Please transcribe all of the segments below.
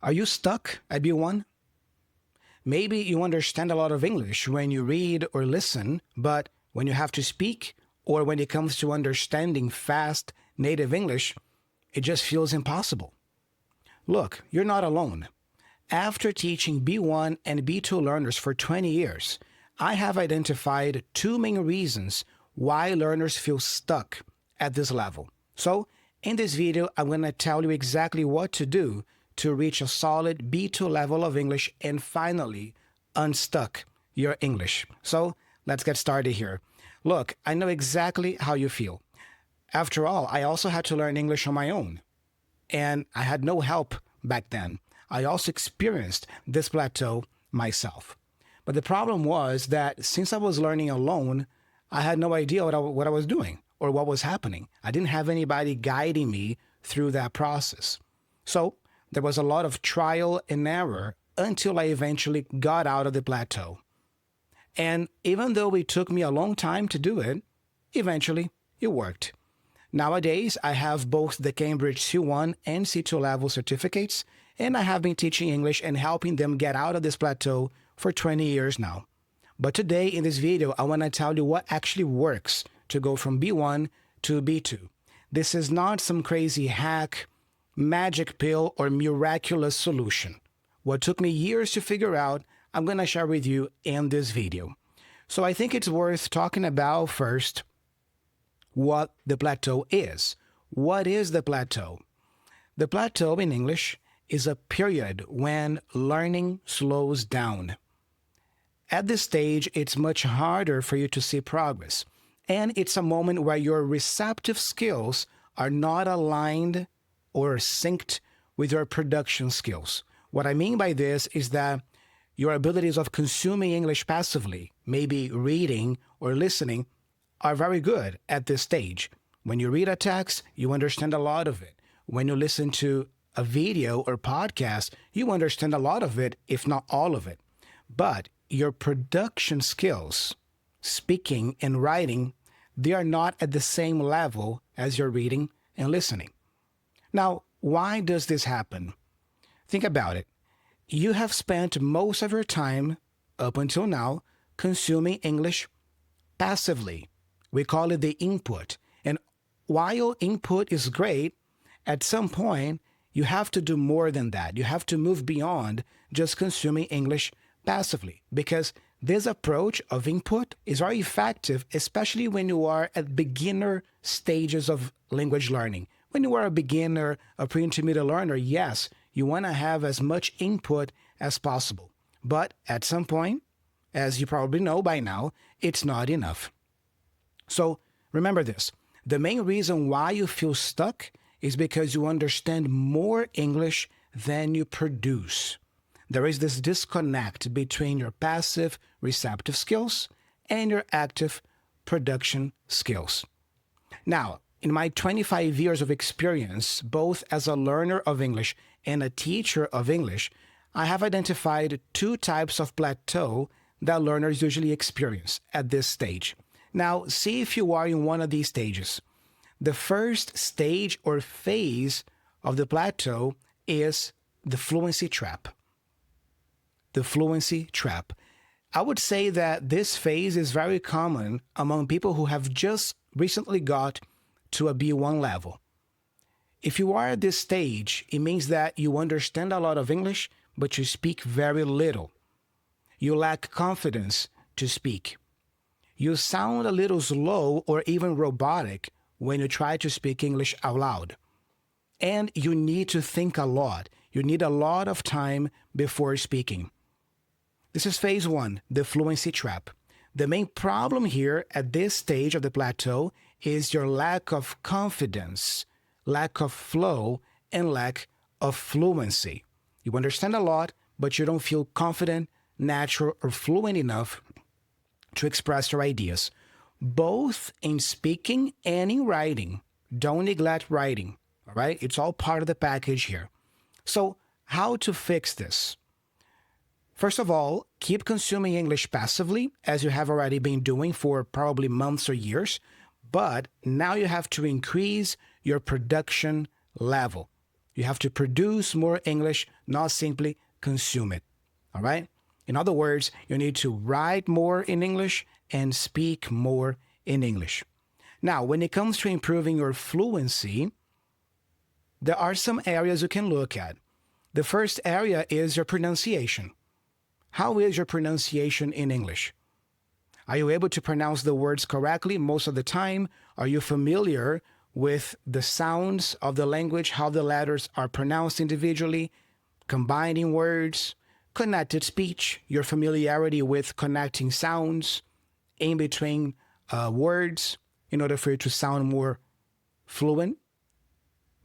Are you stuck at B1? Maybe you understand a lot of English when you read or listen, but when you have to speak or when it comes to understanding fast native English, it just feels impossible. Look, you're not alone. After teaching B1 and B2 learners for 20 years, I have identified two main reasons why learners feel stuck at this level. So, in this video, I'm going to tell you exactly what to do to reach a solid B2 level of English and finally unstuck your English. So, let's get started here. Look, I know exactly how you feel. After all, I also had to learn English on my own, and I had no help back then. I also experienced this plateau myself. But the problem was that since I was learning alone, I had no idea what I was doing or what was happening. I didn't have anybody guiding me through that process. So there was a lot of trial and error until I eventually got out of the plateau. And even though it took me a long time to do it, eventually it worked. Nowadays, I have both the Cambridge C1 and C2 level certificates, and I have been teaching English and helping them get out of this plateau for 20 years now. But today in this video, I want to tell you what actually works to go from B1 to B2. This is not some crazy hack, magic pill, or miraculous solution. What took me years to figure out, I'm going to share with you in this video. So I think it's worth talking about first what the plateau is. What is the plateau? The plateau in English is a period when learning slows down. At this stage, it's much harder for you to see progress, and it's a moment where your receptive skills are not aligned or synced with your production skills. What I mean by this is that your abilities of consuming English passively, maybe reading or listening, are very good at this stage. When you read a text, you understand a lot of it. When you listen to a video or podcast, you understand a lot of it, if not all of it. But your production skills, speaking and writing, they are not at the same level as your reading and listening. Now, why does this happen? Think about it. You have spent most of your time, up until now, consuming English passively. We call it the input. And while input is great, at some point, you have to do more than that. You have to move beyond just consuming English passively, because this approach of input is very effective, especially when you are at beginner stages of language learning. When you are a beginner, a pre-intermediate learner, yes, you want to have as much input as possible. But at some point, as you probably know by now, it's not enough. So remember this. The main reason why you feel stuck is because you understand more English than you produce. There is this disconnect between your passive receptive skills and your active production skills. Now, in my 25 years of experience, both as a learner of English and a teacher of English, I have identified two types of plateau that learners usually experience at this stage. Now, see if you are in one of these stages. The first stage or phase of the plateau is the fluency trap. The fluency trap. I would say that this phase is very common among people who have just recently got to a B1 level. If you are at this stage, it means that you understand a lot of English, but you speak very little. You lack confidence to speak. You sound a little slow or even robotic when you try to speak English out loud. And you need to think a lot. You need a lot of time before speaking. This is phase one, the fluency trap. The main problem here at this stage of the plateau is your lack of confidence, lack of flow, and lack of fluency. You understand a lot, but you don't feel confident, natural, or fluent enough to express your ideas, both in speaking and in writing. Don't neglect writing, all right? It's all part of the package here. So how to fix this? First of all, keep consuming English passively, as you have already been doing for probably months or years, but now you have to increase your production level. You have to produce more English, not simply consume it. All right? In other words, you need to write more in English and speak more in English. Now, when it comes to improving your fluency, there are some areas you can look at. The first area is your pronunciation. How is your pronunciation in English? Are you able to pronounce the words correctly most of the time? Are you familiar with the sounds of the language, how the letters are pronounced individually, combining words, connected speech, your familiarity with connecting sounds in between words in order for you to sound more fluent,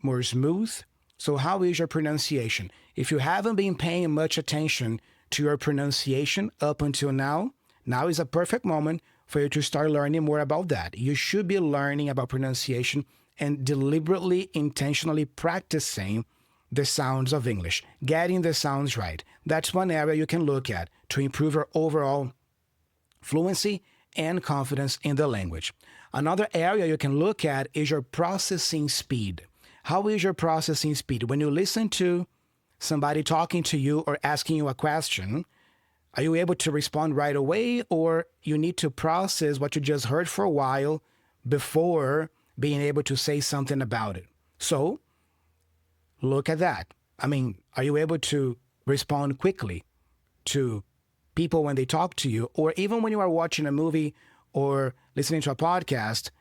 more smooth? So how is your pronunciation? If you haven't been paying much attention to your pronunciation up until now, now is a perfect moment for you to start learning more about that. You should be learning about pronunciation and deliberately, intentionally practicing the sounds of English, getting the sounds right. That's one area you can look at to improve your overall fluency and confidence in the language. Another area you can look at is your processing speed. How is your processing speed? When you listen to somebody talking to you or asking you a question, are you able to respond right away, or you need to process what you just heard for a while before being able to say something about it? So look at that. I mean, are you able to respond quickly to people when they talk to you, or even when you are watching a movie or listening to a podcast?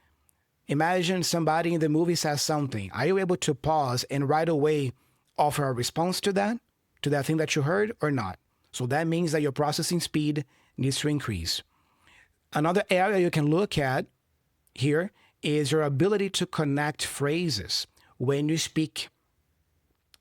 Imagine somebody in the movie says something. Are you able to pause and right away offer a response to that thing that you heard, or not? So that means that your processing speed needs to increase. Another area you can look at here is your ability to connect phrases when you speak.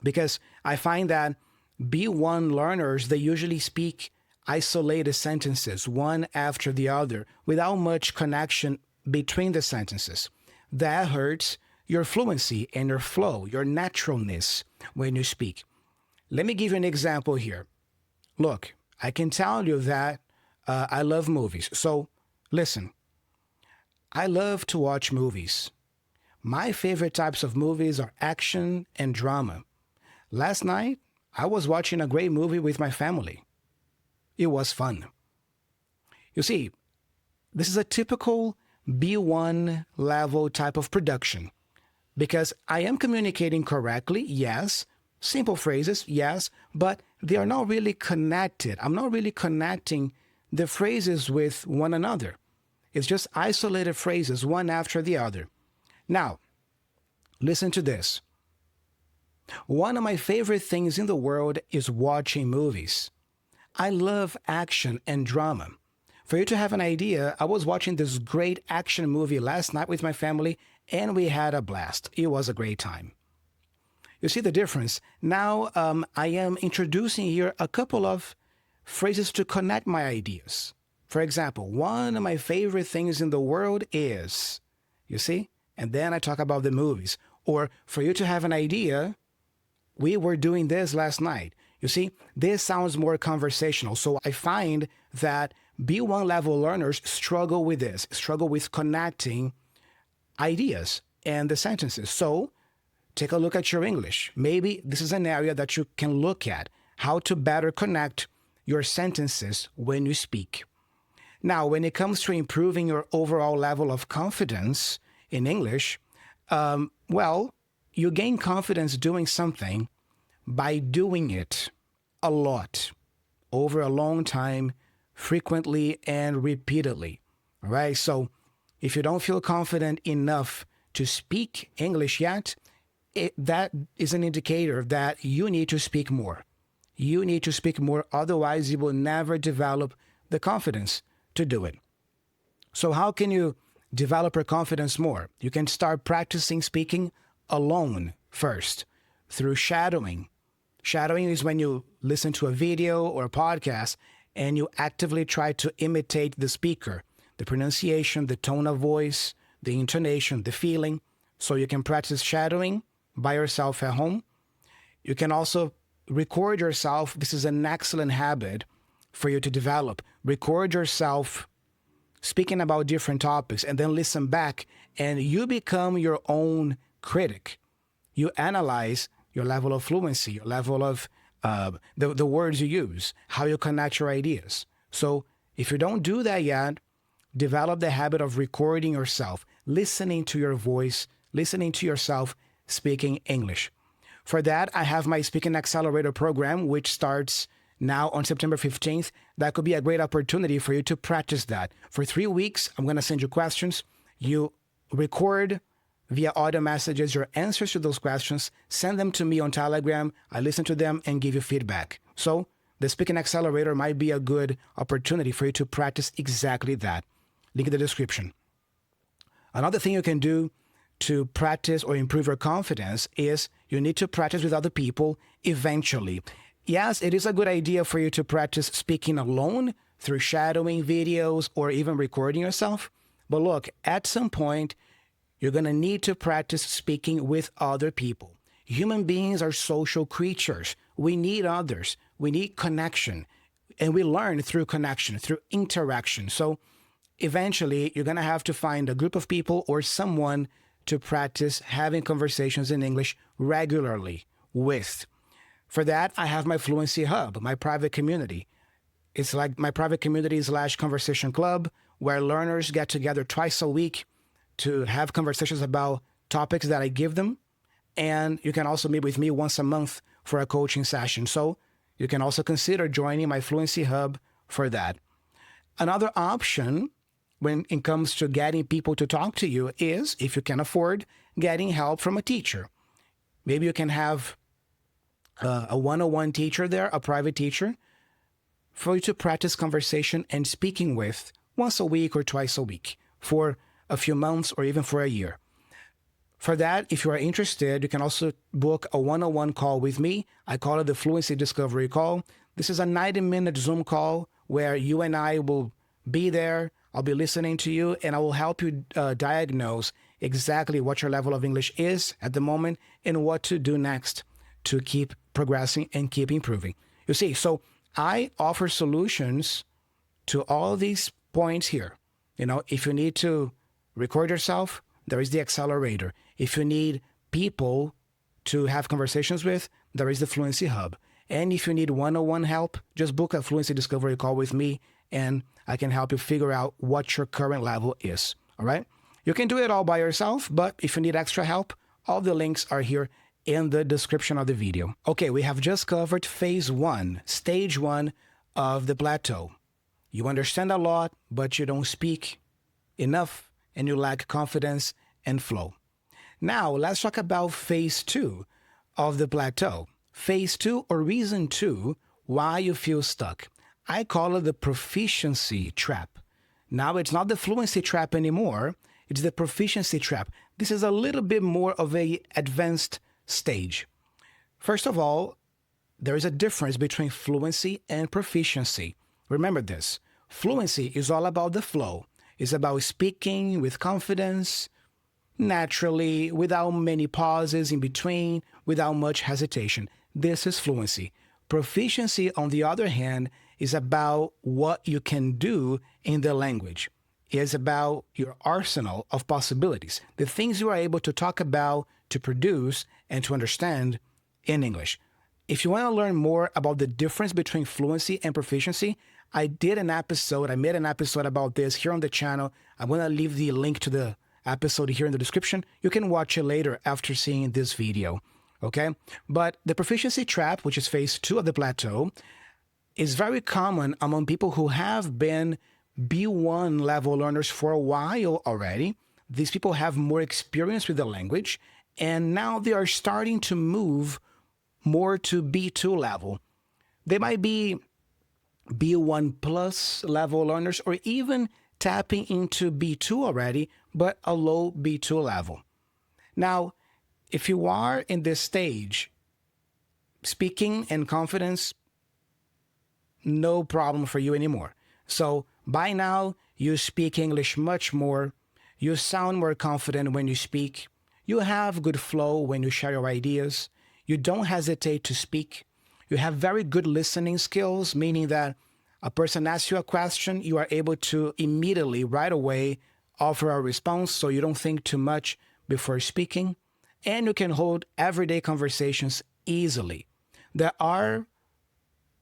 Because I find that B1 learners, they usually speak isolated sentences, one after the other, without much connection between the sentences. That hurts your fluency and your flow, your naturalness when you speak. Let me give you an example here. Look, I can tell you that I love movies. So listen, I love to watch movies. My favorite types of movies are action and drama. Last night, I was watching a great movie with my family. It was fun. You see, this is a typical B1 level type of production because I am communicating correctly, yes, simple phrases, yes, but they are not really connected. I'm not really connecting the phrases with one another. It's just isolated phrases, one after the other. Now, listen to this. One of my favorite things in the world is watching movies. I love action and drama. For you to have an idea, I was watching this great action movie last night with my family, and we had a blast. It was a great time. You see the difference? Now I am introducing here a couple of phrases to connect my ideas. For example, one of my favorite things in the world is, you see? And then I talk about the movies. Or for you to have an idea, we were doing this last night. You see, this sounds more conversational. So I find that B1 level learners struggle with this, struggle with connecting ideas and the sentences. So take a look at your English. Maybe this is an area that you can look at, how to better connect your sentences when you speak. Now, when it comes to improving your overall level of confidence in English, well, you gain confidence doing something by doing it a lot, over a long time, frequently and repeatedly. All right. So if you don't feel confident enough to speak English yet, that is an indicator that you need to speak more. You need to speak more. Otherwise, you will never develop the confidence to do it. So how can you develop your confidence more? You can start practicing speaking alone first through shadowing. Shadowing is when you listen to a video or a podcast and you actively try to imitate the speaker, the pronunciation, the tone of voice, the intonation, the feeling. So you can practice shadowing by yourself at home. You can also record yourself. This is an excellent habit for you to develop. Record yourself speaking about different topics and then listen back, and you become your own critic. You analyze your level of fluency, your level of the words you use, how you connect your ideas. So if you don't do that yet, develop the habit of recording yourself, listening to your voice, listening to yourself speaking English. For that, I have my Speaking Accelerator program, which starts now on September 15th. That could be a great opportunity for you to practice that. For 3 weeks, I'm going to send you questions. You record via audio messages your answers to those questions, send them to me on Telegram. I listen to them and give you feedback. So the Speaking Accelerator might be a good opportunity for you to practice exactly that. Link in the description. Another thing you can do to practice or improve your confidence is you need to practice with other people eventually. Yes, it is a good idea for you to practice speaking alone through shadowing videos or even recording yourself. But look, at some point, you're going to need to practice speaking with other people. Human beings are social creatures. We need others. We need connection. And we learn through connection, through interaction. So eventually, you're going to have to find a group of people or someone to practice having conversations in English regularly with. For that, I have my Fluency Hub, my private community. It's like my private community / conversation club where learners get together twice a week to have conversations about topics that I give them. And you can also meet with me once a month for a coaching session. So you can also consider joining my Fluency Hub for that. Another option when it comes to getting people to talk to you is, if you can afford, getting help from a teacher. Maybe you can have a one-on-one teacher there, a private teacher, for you to practice conversation and speaking with once a week or twice a week for a few months or even for a year. For that, if you are interested, you can also book a one-on-one call with me. I call it the Fluency Discovery Call. This is a 90-minute Zoom call where you and I will be there. I'll be listening to you, and I will help you diagnose exactly what your level of English is at the moment and what to do next to keep progressing and keep improving. You see, so I offer solutions to all these points here. You know, if you need to record yourself, there is the accelerator. If you need people to have conversations with, there is the Fluency Hub. And if you need one-on-one help, just book a Fluency Discovery Call with me, and I can help you figure out what your current level is. All right? You can do it all by yourself, but if you need extra help, all the links are here in the description of the video. Okay, we have just covered phase 1, stage 1 of the plateau. You understand a lot, but you don't speak enough, and you lack confidence and flow. Now, let's talk about phase 2 of the plateau. Phase 2, or reason 2, why you feel stuck. I call it the proficiency trap. Now, it's not the fluency trap anymore. It's the proficiency trap. This is a little bit more of an advanced stage. First of all, there is a difference between fluency and proficiency. Remember this. Fluency is all about the flow. It's about speaking with confidence, naturally, without many pauses in between, without much hesitation. This is fluency. Proficiency, on the other hand, is about what you can do in the language. It's about your arsenal of possibilities, the things you are able to talk about, to produce, and to understand in English. If you want to learn more about the difference between fluency and proficiency, I made an episode about this here on the channel. I'm going to leave the link to the episode here in the description. You can watch it later after seeing this video, okay? But the proficiency trap, which is phase 2 of the plateau, is very common among people who have been B1 level learners for a while already. These people have more experience with the language, and now they are starting to move more to B2 level. They might be B1 plus level learners, or even tapping into B2 already, but a low B2 level. Now, if you are in this stage, speaking and confidence, no problem for you anymore. So by now, you speak English much more. You sound more confident when you speak. You have good flow when you share your ideas. You don't hesitate to speak. You have very good listening skills, meaning that a person asks you a question, you are able to immediately, right away, offer a response, so you don't think too much before speaking. and you can hold everyday conversations easily. There are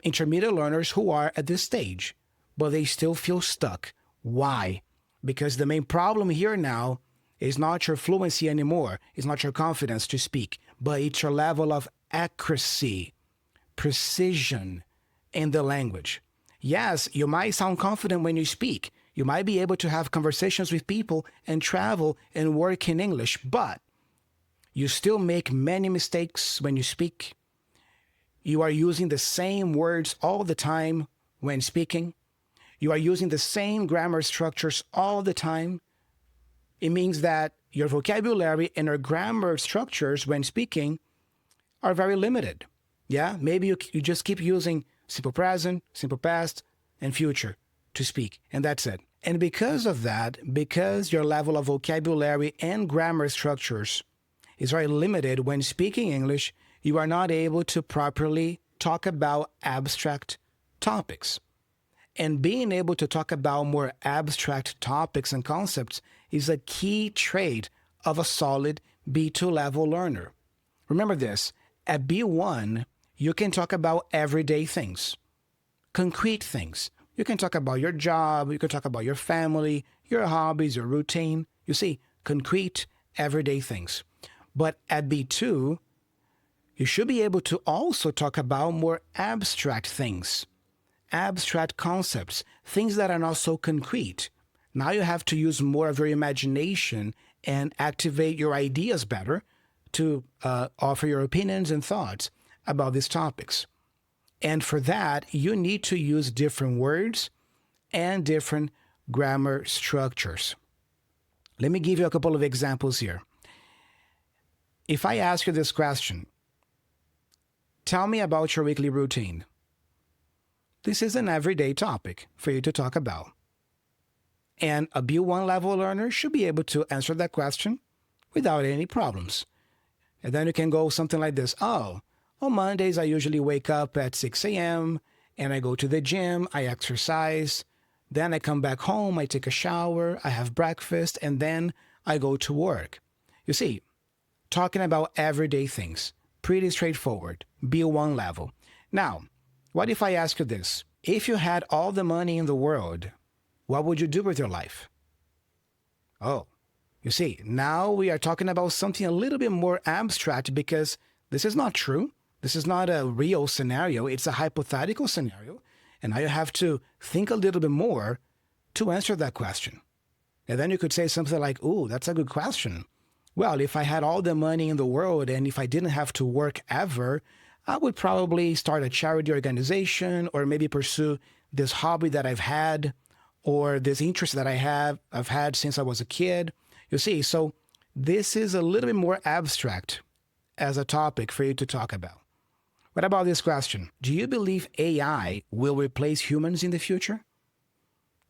intermediate learners who are at this stage, but they still feel stuck. Why? Because the main problem here now is not your fluency anymore, it's not your confidence to speak, but it's your level of accuracy, precision in the language. Yes, you might sound confident when you speak. You might be able to have conversations with people and travel and work in English, but you still make many mistakes when you speak. You are using the same words all the time when speaking. You are using the same grammar structures all the time. It means that your vocabulary and your grammar structures when speaking are very limited. Yeah, maybe you just keep using simple present, simple past, and future to speak, and that's it. And because of that, because your level of vocabulary and grammar structures is very limited when speaking English, you are not able to properly talk about abstract topics. And being able to talk about more abstract topics and concepts is a key trait of a solid B2 level learner. Remember this, at B1, you can talk about everyday things, concrete things. You can talk about your job, you can talk about your family, your hobbies, your routine. You see, concrete, everyday things. But at B2, you should be able to also talk about more abstract things, abstract concepts, things that are not so concrete. Now you have to use more of your imagination and activate your ideas better to offer your opinions and thoughts about these topics. And for that, you need to use different words and different grammar structures. Let me give you a couple of examples here. If I ask you this question, tell me about your weekly routine. This is an everyday topic for you to talk about. And a B1 level learner should be able to answer that question without any problems. And then you can go something like this. Oh, on Mondays, I usually wake up at 6 a.m. and I go to the gym, I exercise. Then I come back home, I take a shower, I have breakfast, and then I go to work. You see, talking about everyday things, pretty straightforward, B1 level. Now, what if I ask you this? If you had all the money in the world, what would you do with your life? Oh, you see, now we are talking about something a little bit more abstract because this is not true. This is not a real scenario. It's a hypothetical scenario. And now you have to think a little bit more to answer that question. And then you could say something like, ooh, that's a good question. Well, if I had all the money in the world and if I didn't have to work ever, I would probably start a charity organization or maybe pursue this hobby that I've had or this interest that I've had since I was a kid. You see, so this is a little bit more abstract as a topic for you to talk about. What about this question? Do you believe AI will replace humans in the future?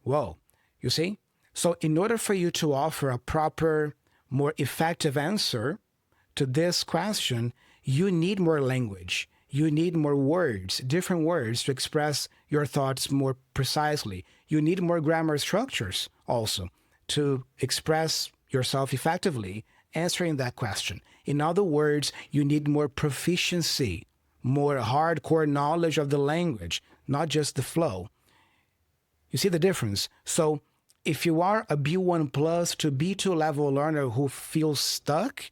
Whoa, you see? So in order for you to offer a proper, more effective answer to this question, you need more language. You need more words, different words to express your thoughts more precisely. You need more grammar structures also to express yourself effectively answering that question. In other words, you need more proficiency, more hardcore knowledge of the language, not just the flow. You see the difference? So if you are a B1 plus to B2 level learner who feels stuck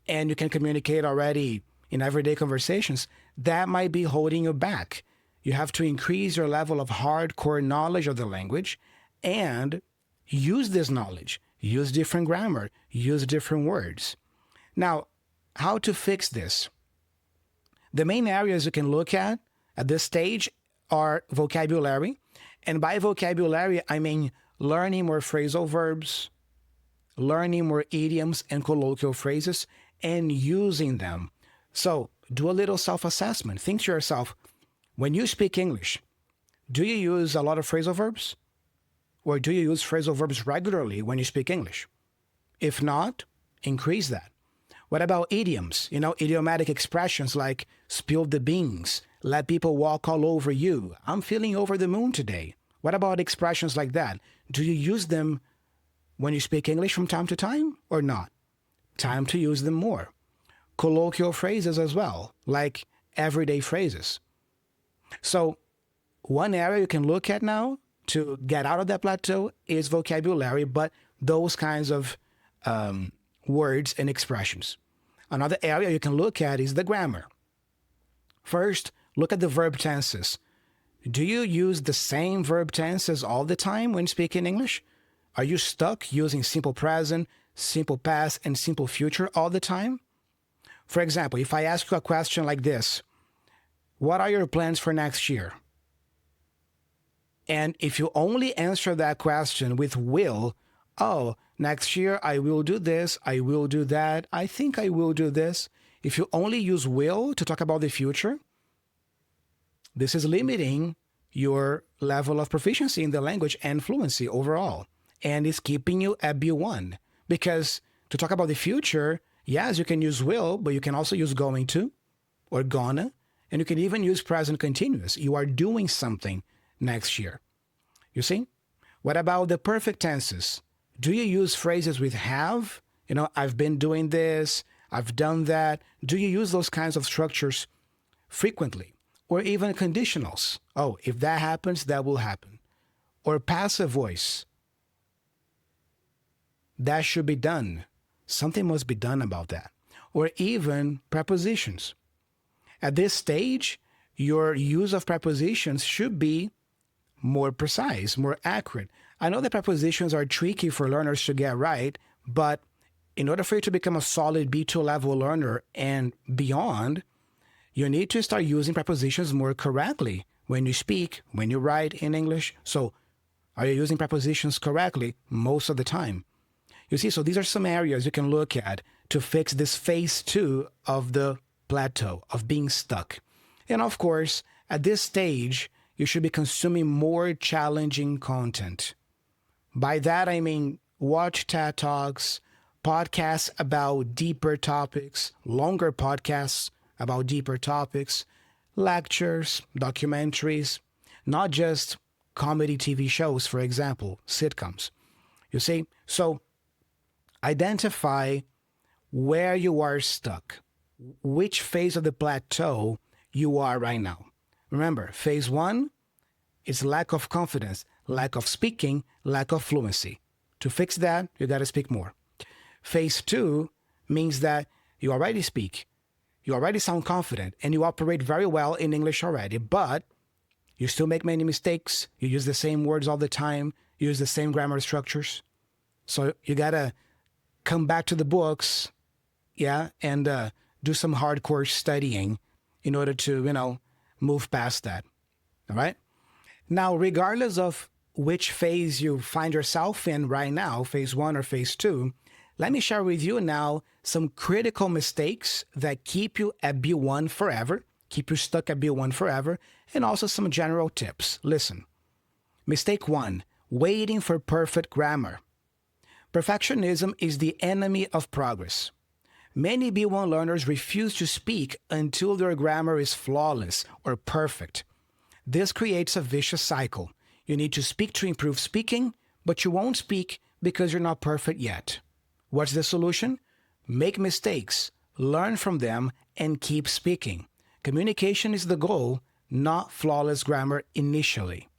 and you can communicate already in everyday conversations, that might be holding you back. You have to increase your level of hardcore knowledge of the language and use this knowledge. Use different grammar, use different words. Now, how to fix this? The main areas you can look at this stage are vocabulary. And by vocabulary, I mean learning more phrasal verbs, learning more idioms and colloquial phrases, and using them. So do a little self-assessment. Think to yourself, when you speak English, do you use a lot of phrasal verbs? Or do you use phrasal verbs regularly when you speak English? If not, increase that. What about idioms? You know, idiomatic expressions like spill the beans, let people walk all over you, I'm feeling over the moon today. What about expressions like that? Do you use them when you speak English from time to time or not? Time to use them more. colloquial phrases as well, like everyday phrases. So one area you can look at now to get out of that plateau is vocabulary, but those kinds of words and expressions. Another area you can look at is the grammar. First, look at the verb tenses. Do you use the same verb tenses all the time when speaking English? Are you stuck using simple present, simple past, and simple future all the time? For example, if I ask you a question like this, what are your plans for next year? And if you only answer that question with will, oh, next year I will do this, I will do that, I think I will do this. If you only use will to talk about the future, this is limiting your level of proficiency in the language and fluency overall. And it's keeping you at B1. Because to talk about the future, yes, you can use will, but you can also use going to or gonna. And you can even use present continuous. You are doing something next year. You see? What about the perfect tenses? Do you use phrases with have? You know, I've been doing this, I've done that. Do you use those kinds of structures frequently? Or even conditionals. Oh, if that happens, that will happen. Or passive voice. That should be done. Something must be done about that. Or even prepositions. At this stage, your use of prepositions should be more precise, more accurate. I know that prepositions are tricky for learners to get right, but in order for you to become a solid B2 level learner and beyond, you need to start using prepositions more correctly when you speak, when you write in English. So, are you using prepositions correctly most of the time? You see, so these are some areas you can look at to fix this phase 2 of the plateau, of being stuck. And of course, at this stage, you should be consuming more challenging content. By that, I mean watch TED Talks, podcasts about deeper topics, longer podcasts about deeper topics, lectures, documentaries, not just comedy TV shows, for example, sitcoms. You see, so identify where you are stuck, which phase of the plateau you are right now. Remember, phase 1 is lack of confidence, lack of speaking, lack of fluency. To fix that, you got to speak more. Phase 2 means that you already speak, you already sound confident, and you operate very well in English already, but you still make many mistakes. You use the same words all the time. You use the same grammar structures. So you got to come back to the books, and do some hardcore studying in order to, move past that. All right? Now, regardless of which phase you find yourself in right now, phase 1 or phase 2, let me share with you now some critical mistakes that keep you at B1 forever, keep you stuck at B1 forever, and also some general tips. Listen. Mistake 1, waiting for perfect grammar. Perfectionism is the enemy of progress. Many B1 learners refuse to speak until their grammar is flawless or perfect. This creates a vicious cycle. You need to speak to improve speaking, but you won't speak because you're not perfect yet. What's the solution? Make mistakes, learn from them, and keep speaking. Communication is the goal, not flawless grammar initially.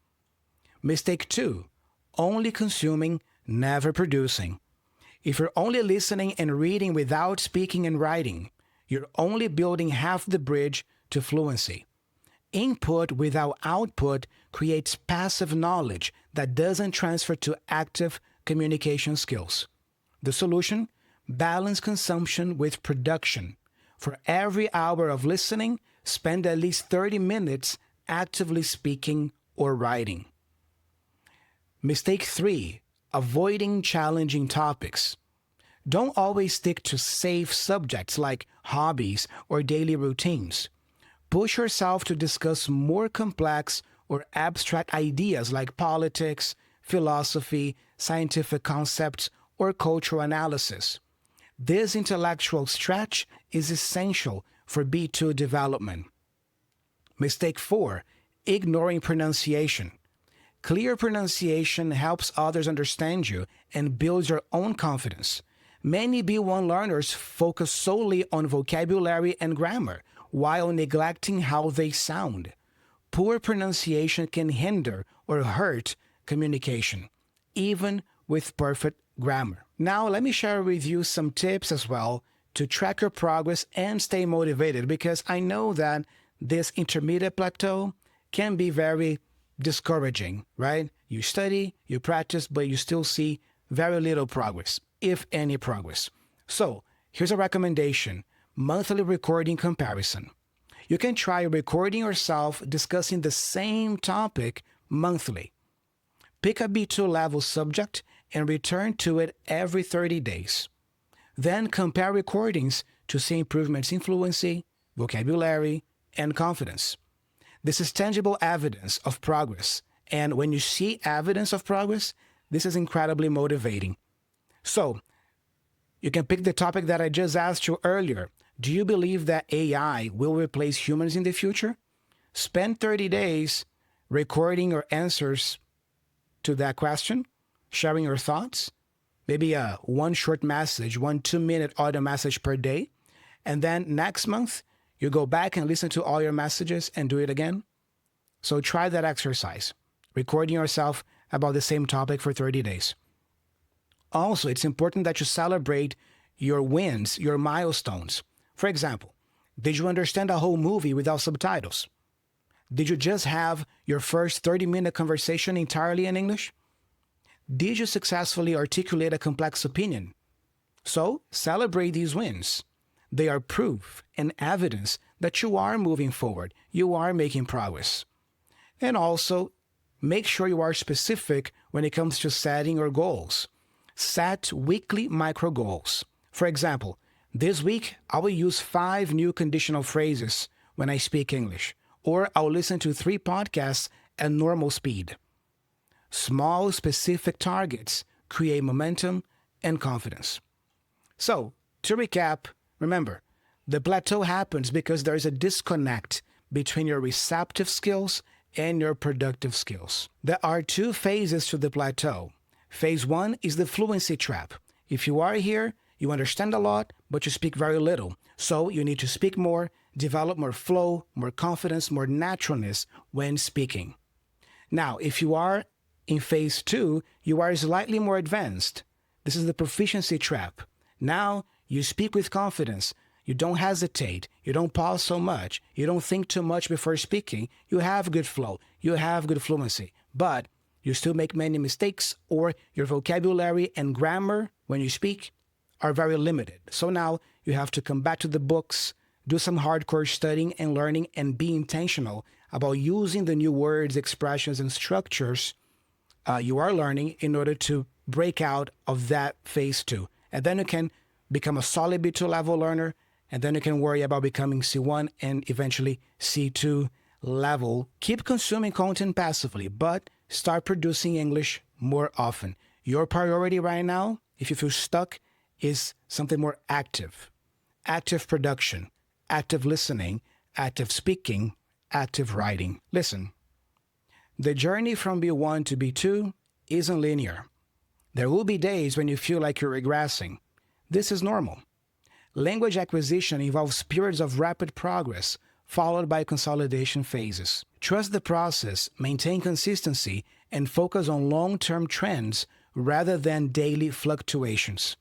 Mistake 2, only consuming, never producing. If you're only listening and reading without speaking and writing, you're only building half the bridge to fluency. Input without output creates passive knowledge that doesn't transfer to active communication skills. The solution? Balance consumption with production. For every hour of listening, spend at least 30 minutes actively speaking or writing. Mistake 3, avoiding challenging topics. Don't always stick to safe subjects like hobbies or daily routines. Push yourself to discuss more complex or abstract ideas like politics, philosophy, scientific concepts, or cultural analysis. This intellectual stretch is essential for B2 development. Mistake 4, ignoring pronunciation. Clear pronunciation helps others understand you and builds your own confidence. Many B1 learners focus solely on vocabulary and grammar while neglecting how they sound. Poor pronunciation can hinder or hurt communication, even with perfect grammar. Now, let me share with you some tips as well to track your progress and stay motivated, because I know that this intermediate plateau can be very discouraging, right? You study, you practice, but you still see very little progress, if any progress. So, here's a recommendation: monthly recording comparison. You can try recording yourself discussing the same topic monthly. Pick a B2 level subject and return to it every 30 days. Then compare recordings to see improvements in fluency, vocabulary, and confidence. This is tangible evidence of progress, and when you see evidence of progress, this is incredibly motivating. So, you can pick the topic that I just asked you earlier. Do you believe that AI will replace humans in the future? Spend 30 days recording your answers to that question, sharing your thoughts, maybe one short message, 2-minute audio message per day. And then next month, you go back and listen to all your messages and do it again. So try that exercise, recording yourself about the same topic for 30 days. Also, it's important that you celebrate your wins, your milestones. For example, did you understand a whole movie without subtitles? Did you just have your first 30-minute conversation entirely in English? Did you successfully articulate a complex opinion? So, celebrate these wins. They are proof and evidence that you are moving forward, you are making progress. And also, make sure you are specific when it comes to setting your goals. Set weekly micro goals. For example, this week, I will use 5 new conditional phrases when I speak English, or I'll listen to 3 podcasts at normal speed. Small, specific targets create momentum and confidence. So, to recap, remember, the plateau happens because there is a disconnect between your receptive skills and your productive skills. There are 2 phases to the plateau. Phase 1 is the fluency trap. If you are here, you understand a lot, but you speak very little. So you need to speak more, develop more flow, more confidence, more naturalness when speaking. Now, if you are in phase 2, you are slightly more advanced. This is the proficiency trap. Now you speak with confidence. You don't hesitate. You don't pause so much. You don't think too much before speaking. You have good flow. You have good fluency. But you still make many mistakes, or your vocabulary and grammar when you speak are very limited. So now you have to come back to the books, do some hardcore studying and learning, and be intentional about using the new words, expressions, and structures you are learning in order to break out of that phase 2. And then you can become a solid B2 level learner, and then you can worry about becoming C1 and eventually C2 level. Keep consuming content passively, but start producing English more often. Your priority right now, if you feel stuck, is something more active. Active production, active listening, active speaking, active writing. Listen, the journey from B1 to B2 isn't linear. There will be days when you feel like you're regressing. This is normal. Language acquisition involves periods of rapid progress, followed by consolidation phases. Trust the process, maintain consistency, and focus on long-term trends rather than daily fluctuations.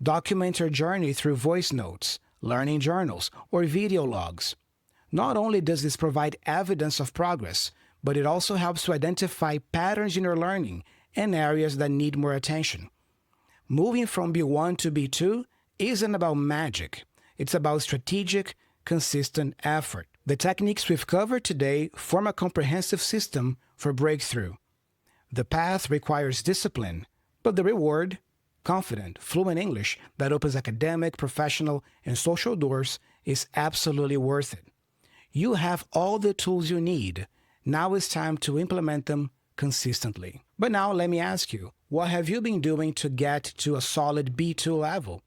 Document your journey through voice notes, learning journals, or video logs. Not only does this provide evidence of progress, but it also helps to identify patterns in your learning and areas that need more attention. Moving from B1 to B2 isn't about magic. It's about strategic, consistent effort. The techniques we've covered today form a comprehensive system for breakthrough. The path requires discipline, but the reward, confident, fluent English that opens academic, professional, and social doors, is absolutely worth it. You have all the tools you need. Now it's time to implement them consistently. But now let me ask you, what have you been doing to get to a solid B2 level?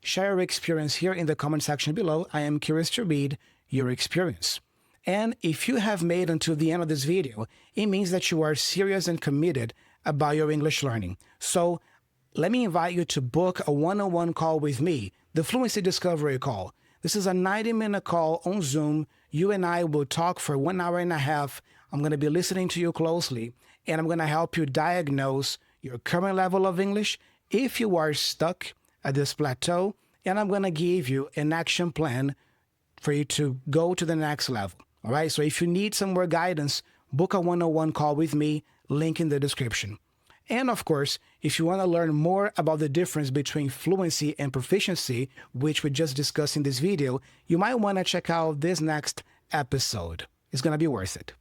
Share your experience here in the comment section below. I am curious to read your experience. And if you have made until the end of this video, it means that you are serious and committed about your English learning. So let me invite you to book a one-on-one call with me, the Fluency Discovery Call. This is a 90-minute call on Zoom. You and I will talk for 1 hour and a half. I'm going to be listening to you closely, and I'm going to help you diagnose your current level of English if you are stuck at this plateau, and I'm going to give you an action plan for you to go to the next level. All right, so if you need some more guidance, book a one-on-one call with me, link in the description. And of course, if you want to learn more about the difference between fluency and proficiency, which we just discussed in this video, you might want to check out this next episode. It's going to be worth it.